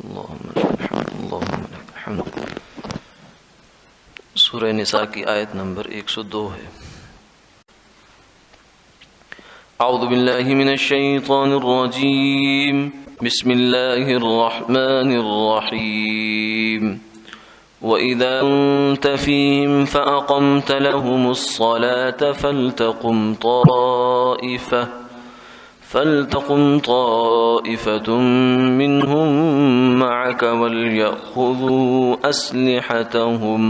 اللهم لك الحمد اللهم لك الحمد. سورہ نساء کی آیت نمبر 102 ہے. اعوذ باللہ من الشیطان الرجیم. بسم اللہ الرحمن الرحیم. وَإِذَا كُنْتَ فِيهِمْ فَأَقَمْتَ لَهُمُ الصَّلَاةَ فَلْتَقُمْ طَائِفَةٌ مِّنْهُمْ مَعَكَ وَلْيَأْخُذُوا أَسْلِحَتَهُمْ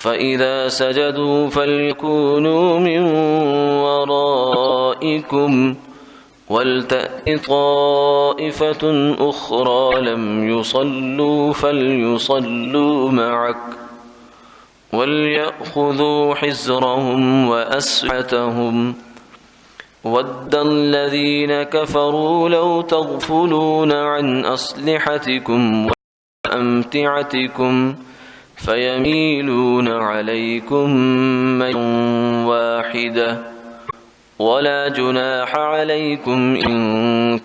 فَإِذَا سَجَدُوا فَلْيَكُونُوا مِنْ وَرَائِكُمْ وَلْتَأْتِ طَائِفَةٌ أُخْرَى لَمْ يُصَلُّوا فَلْيُصَلُّوا مَعَكَ وَلْيَأْخُذُوا حِذْرَهُمْ وَأَسْلِحَتَهُمْ وَدَّ الَّذِينَ كَفَرُوا لَوْ تَغْفُلُونَ عَنْ أَسْلِحَتِكُمْ وَأَمْتِعَتِكُمْ فَيَمِيلُونَ عَلَيْكُمْ مَيْلًا وَاحِدًا وَلَا جُنَاحَ عَلَيْكُمْ إِن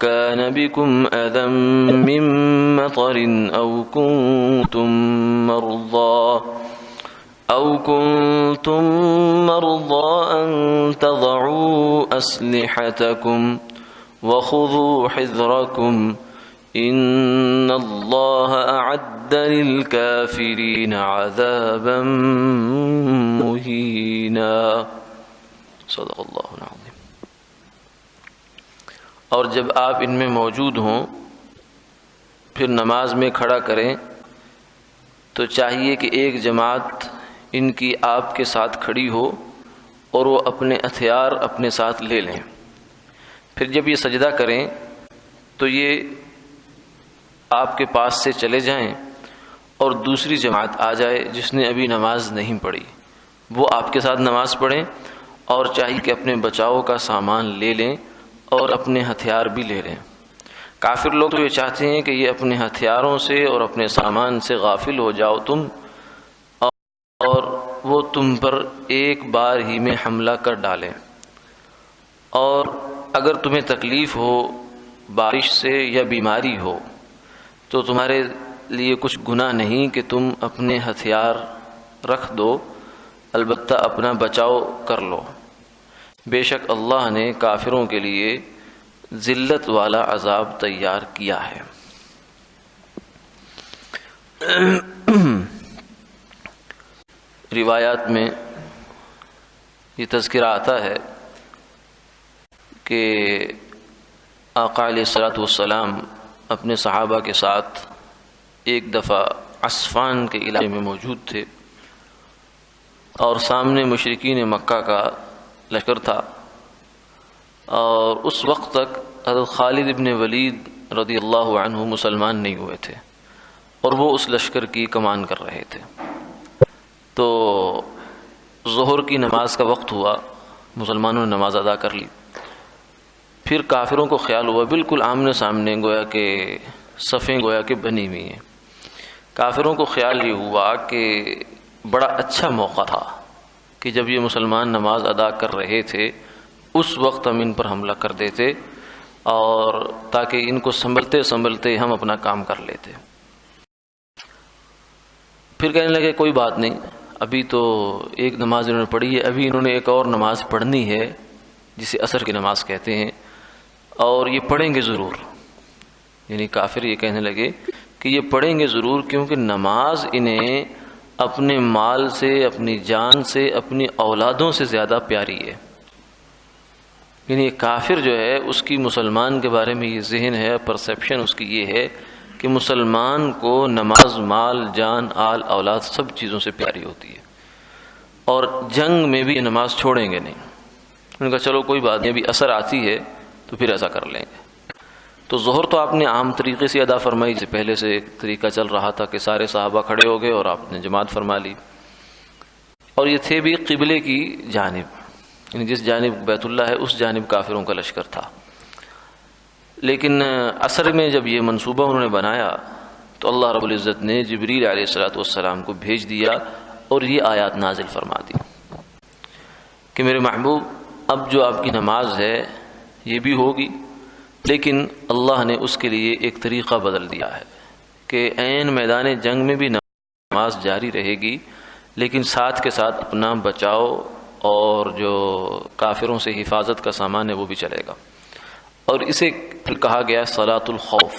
كَانَ بِكُمْ أَذًى مِّن مَّطَرٍ أَوْ كُنتُم مَّرْضَىٰ أَن تَضَعُوا أَسْلِحَتَكُمْ وَخُذُوا حِذْرَكُمْ إِنَّ اللَّهَ أَعَدَّ لِلْكَافِرِينَ عَذَابًا مُّهِينًا. صدق اللہ العظیم. اور جب آپ ان میں موجود ہوں پھر نماز میں کھڑا کریں تو چاہیے کہ ایک جماعت ان کی آپ کے ساتھ کھڑی ہو اور وہ اپنے ہتھیار اپنے ساتھ لے لیں. پھر جب یہ سجدہ کریں تو یہ آپ کے پاس سے چلے جائیں اور دوسری جماعت آ جائے جس نے ابھی نماز نہیں پڑھی وہ آپ کے ساتھ نماز پڑھیں اور چاہیے کہ اپنے بچاؤ کا سامان لے لیں اور اپنے ہتھیار بھی لے لیں. کافر لوگ تو یہ چاہتے ہیں کہ یہ اپنے ہتھیاروں سے اور اپنے سامان سے غافل ہو جاؤ تم اور وہ تم پر ایک بار ہی میں حملہ کر ڈالیں. اور اگر تمہیں تکلیف ہو بارش سے یا بیماری ہو تو تمہارے لیے کچھ گناہ نہیں کہ تم اپنے ہتھیار رکھ دو، البتہ اپنا بچاؤ کر لو. بے شک اللہ نے کافروں کے لیے ذلت والا عذاب تیار کیا ہے. روایات میں یہ تذکرہ آتا ہے کہ آقا علیہ الصلوۃ والسلام اپنے صحابہ کے ساتھ ایک دفعہ عصفان کے علاقے میں موجود تھے اور سامنے مشرکین مکہ کا لشکر تھا اور اس وقت تک حضرت خالد ابن ولید رضی اللہ عنہ مسلمان نہیں ہوئے تھے اور وہ اس لشکر کی کمان کر رہے تھے. تو ظہر کی نماز کا وقت ہوا، مسلمانوں نے نماز ادا کر لی. پھر کافروں کو خیال ہوا بالکل آمنے سامنے گویا کہ صفیں گویا کہ بنی ہوئی ہیں. کافروں کو خیال یہ ہوا کہ بڑا اچھا موقع تھا کہ جب یہ مسلمان نماز ادا کر رہے تھے اس وقت ہم ان پر حملہ کر دیتے اور تاکہ ان کو سنبھلتے سنبھلتے ہم اپنا کام کر لیتے. پھر کہنے لگے کوئی بات نہیں، ابھی تو ایک نماز انہوں نے پڑھی ہے، ابھی انہوں نے ایک اور نماز پڑھنی ہے جسے عصر کی نماز کہتے ہیں اور یہ پڑھیں گے ضرور. یعنی کافر یہ کہنے لگے کہ یہ پڑھیں گے ضرور کیونکہ نماز انہیں اپنے مال سے، اپنی جان سے، اپنی اولادوں سے زیادہ پیاری ہے. یعنی کافر جو ہے اس کی مسلمان کے بارے میں یہ ذہن ہے، پرسیپشن اس کی یہ ہے کہ مسلمان کو نماز، مال، جان، آل، اولاد سب چیزوں سے پیاری ہوتی ہے اور جنگ میں بھی یہ نماز چھوڑیں گے نہیں. ان کا چلو کوئی بات نہیں، ابھی اثر آتی ہے تو پھر ایسا کر لیں گے. تو ظہر تو آپ نے عام طریقے سے ادا فرمائی، سے پہلے سے ایک طریقہ چل رہا تھا کہ سارے صحابہ کھڑے ہو گئے اور آپ نے جماعت فرما لی. اور یہ تھے بھی قبلے کی جانب، یعنی جس جانب بیت اللہ ہے اس جانب کافروں کا لشکر تھا. لیکن عصر میں جب یہ منصوبہ انہوں نے بنایا تو اللہ رب العزت نے جبریل علیہ الصلوۃ والسلام کو بھیج دیا اور یہ آیات نازل فرما دی کہ میرے محبوب اب جو آپ کی نماز ہے یہ بھی ہوگی لیکن اللہ نے اس کے لیے ایک طریقہ بدل دیا ہے کہ عین میدان جنگ میں بھی نماز جاری رہے گی، لیکن ساتھ کے ساتھ اپنا بچاؤ اور جو کافروں سے حفاظت کا سامان ہے وہ بھی چلے گا۔ اور اسے کہا گیا صلاۃ الخوف،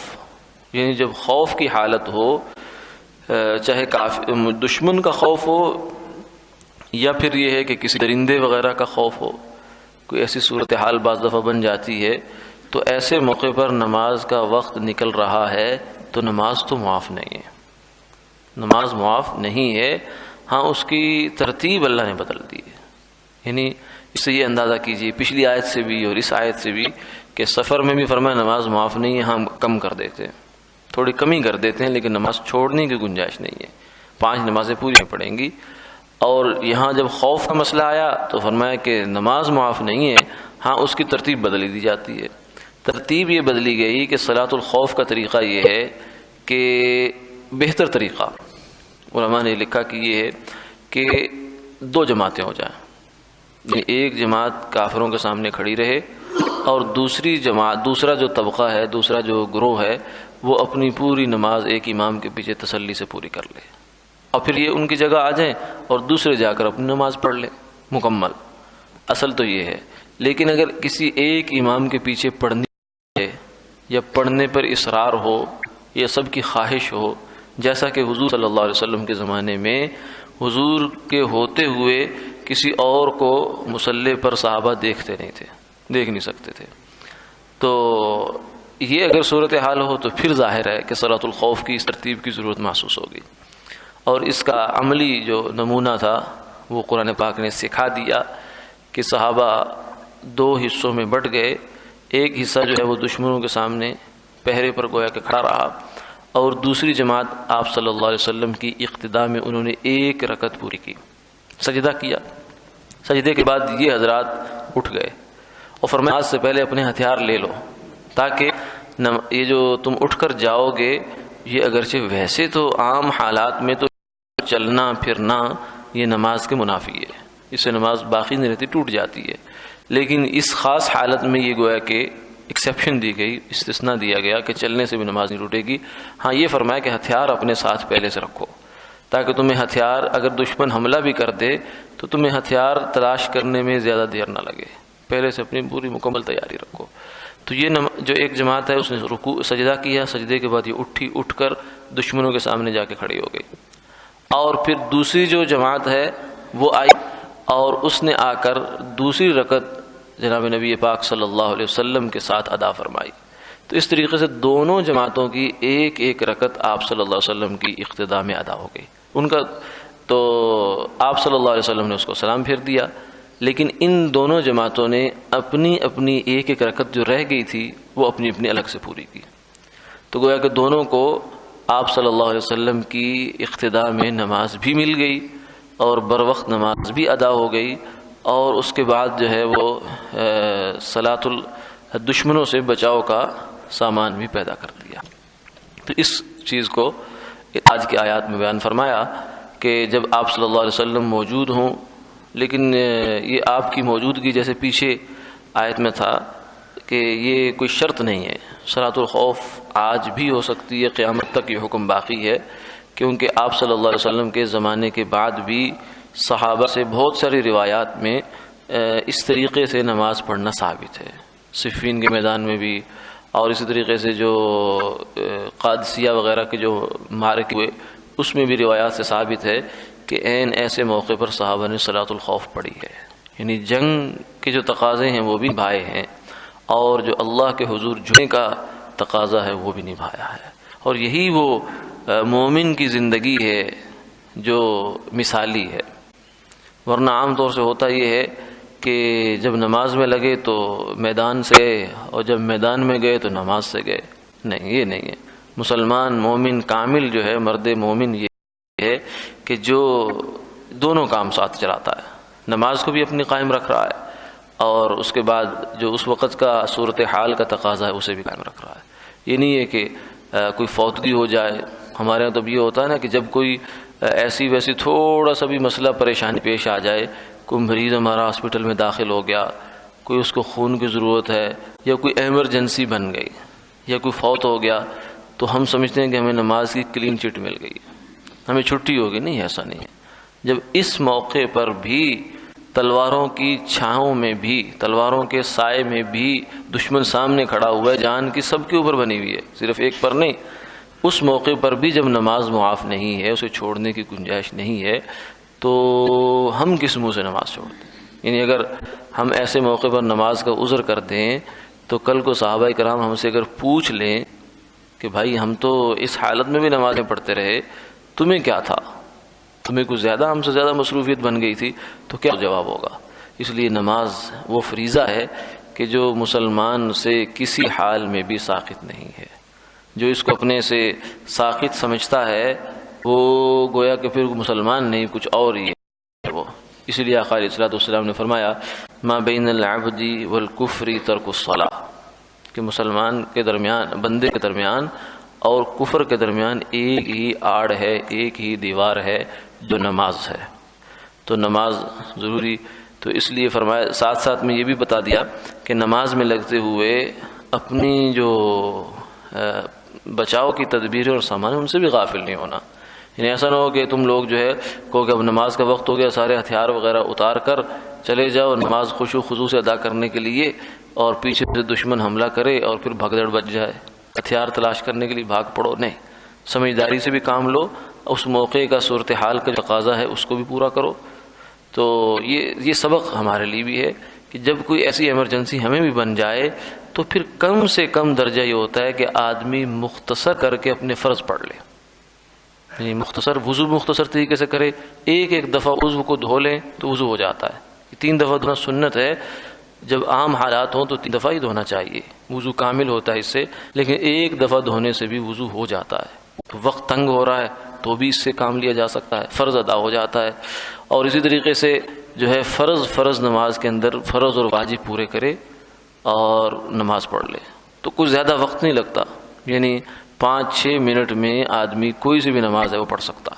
یعنی جب خوف کی حالت ہو، چاہے دشمن کا خوف ہو یا پھر یہ ہے کہ کسی درندے وغیرہ کا خوف ہو، کوئی ایسی صورتحال بعض دفعہ بن جاتی ہے، تو ایسے موقع پر نماز کا وقت نکل رہا ہے تو نماز تو معاف نہیں ہے، نماز معاف نہیں ہے۔ ہاں، اس کی ترتیب اللہ نے بدل دی ہے، یعنی اس سے یہ اندازہ کیجئے پچھلی آیت سے بھی اور اس آیت سے بھی کہ سفر میں بھی فرمایا نماز معاف نہیں ہے، ہم کم کر دیتے ہیں، تھوڑی کمی کر دیتے ہیں، لیکن نماز چھوڑنے کی گنجائش نہیں ہے، 5 نمازیں پوری پڑیں گی۔ اور یہاں جب خوف کا مسئلہ آیا تو فرمایا کہ نماز معاف نہیں ہے، ہاں اس کی ترتیب بدل دی جاتی ہے۔ ترتیب یہ بدلی گئی کہ صلاۃ الخوف کا طریقہ یہ ہے کہ بہتر طریقہ علماء نے لکھا کہ یہ ہے کہ 2 جماعتیں ہو جائیں، یعنی ایک جماعت کافروں کے سامنے کھڑی رہے اور دوسری جماعت، دوسرا جو طبقہ ہے، دوسرا جو گروہ ہے، وہ اپنی پوری نماز ایک امام کے پیچھے تسلی سے پوری کر لے، اور پھر یہ ان کی جگہ آ جائیں اور دوسرے جا کر اپنی نماز پڑھ لیں مکمل۔ اصل تو یہ ہے، لیکن اگر کسی ایک امام کے پیچھے پڑھنی ہے یا پڑھنے پر اصرار ہو یا سب کی خواہش ہو، جیسا کہ حضور صلی اللہ علیہ وسلم کے زمانے میں حضور کے ہوتے ہوئے کسی اور کو مصلی پر صحابہ دیکھتے نہیں تھے، دیکھ نہیں سکتے تھے، تو یہ اگر صورتحال ہو تو پھر ظاہر ہے کہ صلاۃ الخوف کی اس ترتیب کی ضرورت محسوس ہوگی۔ اور اس کا عملی جو نمونہ تھا وہ قرآن پاک نے سکھا دیا کہ صحابہ 2 حصوں میں بٹ گئے، ایک حصہ جو ہے وہ دشمنوں کے سامنے پہرے پر گویا کہ کھڑا رہا، اور دوسری جماعت آپ صلی اللہ علیہ وسلم کی اقتداء میں انہوں نے 1 رکعت پوری کی، سجدہ کیا، سجدے کے بعد یہ حضرات اٹھ گئے اور فرمایا آج سے پہلے اپنے ہتھیار لے لو، تاکہ یہ جو تم اٹھ کر جاؤ گے، یہ اگرچہ ویسے تو عام حالات میں تو چلنا پھرنا یہ نماز کے منافی ہے، اس سے نماز باقی نہیں رہتی، ٹوٹ جاتی ہے، لیکن اس خاص حالت میں یہ گویا کہ ایکسیپشن دی گئی، استثناء دیا گیا کہ چلنے سے بھی نماز نہیں ٹوٹے گی۔ ہاں یہ فرمایا کہ ہتھیار اپنے ساتھ پہلے سے رکھو، تاکہ تمہیں ہتھیار اگر دشمن حملہ بھی کر دے تو تمہیں ہتھیار تلاش کرنے میں زیادہ دیر نہ لگے، پہلے سے اپنی پوری مکمل تیاری رکھو۔ تو یہ جو ایک جماعت ہے اس نے رکوع سجدہ کیا، سجدے کے بعد یہ اٹھ کر دشمنوں کے سامنے جا کے کھڑی ہو گئی، اور پھر دوسری جو جماعت ہے وہ آئی اور اس نے آ کر دوسری رکعت جناب نبی پاک صلی اللہ علیہ وسلم کے ساتھ ادا فرمائی۔ تو اس طریقے سے دونوں جماعتوں کی 1 رکعت آپ صلی اللہ علیہ وسلم کی اقتداء میں ادا ہو گئی ان کا، تو آپ صلی اللہ علیہ وسلم نے اس کو سلام پھیر دیا، لیکن ان دونوں جماعتوں نے اپنی 1 رکعت جو رہ گئی تھی وہ اپنی الگ سے پوری کی، تو گویا کہ دونوں کو آپ صلی اللہ علیہ وسلم کی اقتداء میں نماز بھی مل گئی اور بروقت نماز بھی ادا ہو گئی، اور اس کے بعد جو ہے وہ صلاۃ دشمنوں سے بچاؤ کا سامان بھی پیدا کر دیا۔ تو اس چیز کو آج کی آیات میں بیان فرمایا کہ جب آپ صلی اللہ علیہ وسلم موجود ہوں، لیکن یہ آپ کی موجودگی جیسے پیچھے آیت میں تھا کہ یہ کوئی شرط نہیں ہے، صلاۃ الخوف آج بھی ہو سکتی ہے، قیامت تک یہ حکم باقی ہے، کیونکہ آپ صلی اللہ علیہ وسلم کے زمانے کے بعد بھی صحابہ سے بہت ساری روایات میں اس طریقے سے نماز پڑھنا ثابت ہے، صفین کے میدان میں بھی، اور اسی طریقے سے جو قادسیہ وغیرہ کے جو معرکے ہوئے اس میں بھی روایات سے ثابت ہے کہ عین ایسے موقع پر صحابہ نے صلاۃ الخوف پڑھی ہے، یعنی جنگ کے جو تقاضے ہیں وہ بھی نبھائے ہیں، اور جو اللہ کے حضور جھکنے کا تقاضا ہے وہ بھی نبھایا ہے، اور یہی وہ مومن کی زندگی ہے جو مثالی ہے۔ ورنہ عام طور سے ہوتا یہ ہے کہ جب نماز میں لگے تو میدان سے گئے، اور جب میدان میں گئے تو نماز سے گئے، نہیں، یہ نہیں ہے۔ مسلمان مومن کامل جو ہے، مرد مومن یہ ہے کہ جو دونوں کام ساتھ چلاتا ہے، نماز کو بھی اپنی قائم رکھ رہا ہے، اور اس کے بعد جو اس وقت کا صورتحال کا تقاضا ہے اسے بھی قائم رکھ رہا ہے۔ یہ نہیں ہے کہ کوئی فوتگی ہو جائے، ہمارے یہاں تو یہ ہوتا ہے نا کہ جب کوئی ایسی ویسی تھوڑا سا بھی مسئلہ پریشانی پیش آ جائے، کوئی مریض ہمارا ہاسپٹل میں داخل ہو گیا کوئی اس کو خون کی ضرورت ہے یا کوئی ایمرجنسی بن گئی یا کوئی فوت ہو گیا تو ہم سمجھتے ہیں کہ ہمیں نماز کی کلین چٹ مل گئی، ہمیں چھٹی ہوگی. نہیں، ایسا نہیں ہے. جب اس موقع پر بھی تلواروں کی چھاؤں میں بھی، تلواروں کے سائے میں بھی دشمن سامنے کھڑا ہوا ہے، جان کی سب کے اوپر بنی ہوئی ہے، صرف ایک پر نہیں، اس موقع پر بھی جب نماز معاف نہیں ہے، اسے چھوڑنے کی گنجائش نہیں ہے، تو ہم کس منہ سے نماز چھوڑ دیں؟ یعنی اگر ہم ایسے موقع پر نماز کا عذر کر دیں تو کل کو صحابہ کرام ہم سے اگر پوچھ لیں کہ بھائی ہم تو اس حالت میں بھی نمازیں پڑھتے رہے، تمہیں کیا تھا؟ تمہیں کچھ زیادہ ہم سے زیادہ مصروفیت بن گئی تھی، تو کیا جواب ہوگا؟ اس لیے نماز وہ فریضہ ہے کہ جو مسلمان سے کسی حال میں بھی ساقط نہیں ہے. جو اس کو اپنے سے ساقط سمجھتا ہے وہ گویا کہ پھر مسلمان نہیں، کچھ اور ہی ہے وہ. اس لیے آقا علیہ الصلوۃ والسلام نے فرمایا ما بین العبد والکفر ترک الصلاۃ، کہ مسلمان کے درمیان، بندے کے درمیان اور کفر کے درمیان ایک ہی آڑ ہے، ایک ہی دیوار ہے جو نماز ہے. تو نماز ضروری، تو اس لیے فرمایا. ساتھ ساتھ میں یہ بھی بتا دیا کہ نماز میں لگتے ہوئے اپنی جو بچاؤ کی تدبیریں اور سامان ان سے بھی غافل نہیں ہونا. یعنی ایسا نہ ہو کہ تم لوگ جو ہے کہو کہ اب نماز کا وقت ہو گیا، سارے ہتھیار وغیرہ اتار کر چلے جاؤ نماز خشوع خضوع سے ادا کرنے کے لیے، اور پیچھے سے دشمن حملہ کرے اور پھر بھگدڑ بچ جائے، ہتھیار تلاش کرنے کے لیے بھاگ پڑو. نہیں، سمجھداری سے بھی کام لو، اس موقع کا صورتحال کا تقاضا ہے اس کو بھی پورا کرو. تو یہ سبق ہمارے لیے بھی ہے کہ جب کوئی ایسی ایمرجنسی ہمیں بھی بن جائے تو پھر کم سے کم درجہ یہ ہوتا ہے کہ آدمی مختصر کر کے اپنے فرض پڑھ لے. یعنی مختصر وضو مختصر طریقے سے کرے، ایک دفعہ عضو کو دھو لیں تو وضو ہو جاتا ہے. 3 دفعہ دھونا سنت ہے، جب عام حالات ہوں تو 3 دفعہ ہی دھونا چاہیے، وضو کامل ہوتا ہے اس سے، لیکن 1 دفعہ دھونے سے بھی وضو ہو جاتا ہے. تو وقت تنگ ہو رہا ہے تو بھی اس سے کام لیا جا سکتا ہے، فرض ادا ہو جاتا ہے. اور اسی طریقے سے جو ہے فرض نماز کے اندر فرض اور واجب پورے کرے اور نماز پڑھ لے تو کچھ زیادہ وقت نہیں لگتا. یعنی 5-6 منٹ میں آدمی کوئی سی بھی نماز ہے وہ پڑھ سکتا.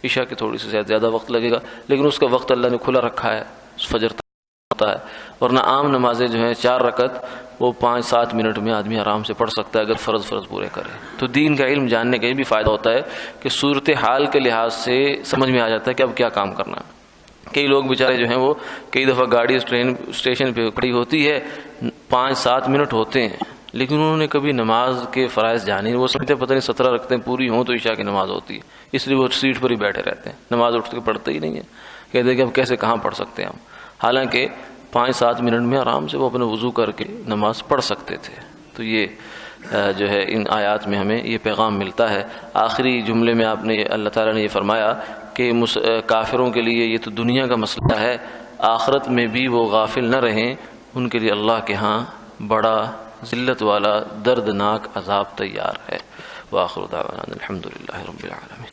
عشاء کی تھوڑی سی زیادہ وقت لگے گا، لیکن اس کا وقت اللہ نے کھلا رکھا ہے، فجر تک ہوتا ہے. ورنہ عام نمازیں جو ہیں 4 رکعت وہ 5-7 منٹ میں آدمی آرام سے پڑھ سکتا ہے اگر فرض پورے کرے. تو دین کا علم جاننے کا یہ بھی فائدہ ہوتا ہے کہ صورتحال کے لحاظ سے سمجھ میں آ جاتا ہے کہ اب کیا کام کرنا ہے. کئی لوگ بیچارے جو ہیں وہ کئی دفعہ گاڑی ٹرین اسٹیشن پہ کھڑی ہوتی ہے، 5-7 منٹ ہوتے ہیں، لیکن انہوں نے کبھی نماز کے فرائض جانے، وہ سمجھتے پتہ نہیں 17 رکعتیں پوری ہوں تو عشاء کی نماز ہوتی ہے، اس لیے وہ سیٹ پر ہی بیٹھے رہتے ہیں، نماز اٹھ کے پڑھتے ہی نہیں ہیں. کہتے ہیں کہ اب کیسے کہاں پڑھ سکتے ہیں ہم، حالانکہ 5-7 منٹ میں آرام سے وہ اپنے وضو کر کے نماز پڑھ سکتے تھے. تو یہ جو ہے ان آیات میں ہمیں یہ پیغام ملتا ہے. آخری جملے میں آپ نے اللہ تعالیٰ نے یہ فرمایا کہ کافروں کے لیے یہ تو دنیا کا مسئلہ ہے، آخرت میں بھی وہ غافل نہ رہیں، ان کے لیے اللہ کے ہاں بڑا ذلت والا دردناک عذاب تیار ہے. وآخر دعوانا الحمد للہ رب العالمین.